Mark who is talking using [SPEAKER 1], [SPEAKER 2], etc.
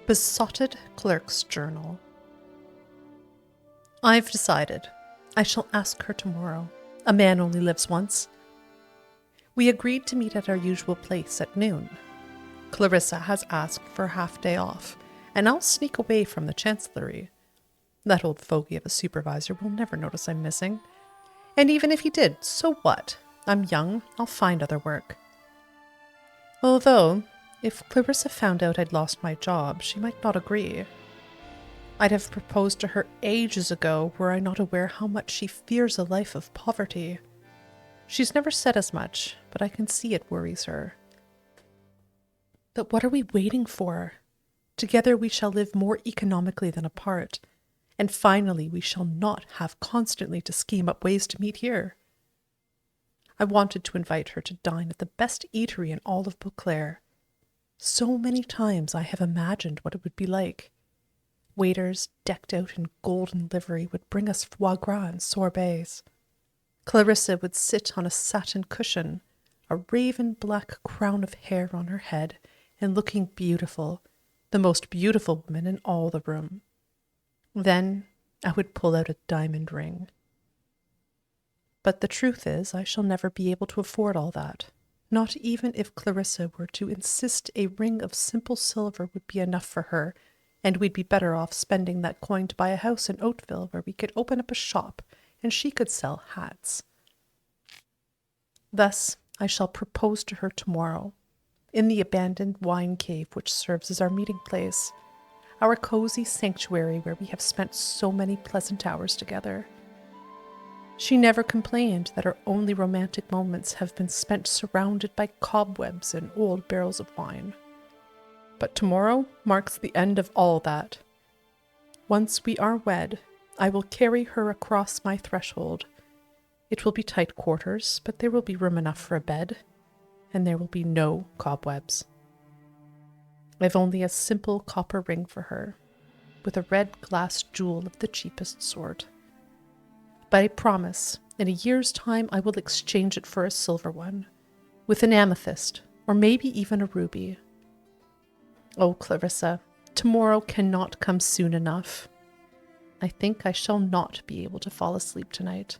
[SPEAKER 1] Besotted Clerk's Journal. I've decided. I shall ask her tomorrow. A man only lives once. We agreed to meet at our usual place at noon. Clarissa has asked for a half-day off, and I'll sneak away from the chancellery. That old fogey of a supervisor will never notice I'm missing. And even if he did, so what? I'm young, I'll find other work. Although, if Clarissa found out I'd lost my job, she might not agree. I'd have proposed to her ages ago were I not aware how much she fears a life of poverty. She's never said as much, but I can see it worries her. But what are we waiting for? Together we shall live more economically than apart, and finally we shall not have constantly to scheme up ways to meet here. I wanted to invite her to dine at the best eatery in all of Beauclair. So many times I have imagined what it would be like. Waiters decked out in golden livery would bring us foie gras and sorbets. Clarissa would sit on a satin cushion, a raven-black crown of hair on her head, and looking beautiful, the most beautiful woman in all the room. Then I would pull out a diamond ring. But the truth is, I shall never be able to afford all that. Not even if Clarissa were to insist a ring of simple silver would be enough for her, and we'd be better off spending that coin to buy a house in Oatville where we could open up a shop and she could sell hats. Thus, I shall propose to her tomorrow, in the abandoned wine cave which serves as our meeting place, our cozy sanctuary where we have spent so many pleasant hours together. She never complained that her only romantic moments have been spent surrounded by cobwebs and old barrels of wine. But tomorrow marks the end of all that. Once we are wed, I will carry her across my threshold. It will be tight quarters, but there will be room enough for a bed, and there will be no cobwebs. I've only a simple copper ring for her, with a red glass jewel of the cheapest sort. But I promise, in a year's time I will exchange it for a silver one, with an amethyst, or maybe even a ruby. Oh, Clarissa, tomorrow cannot come soon enough. I think I shall not be able to fall asleep tonight.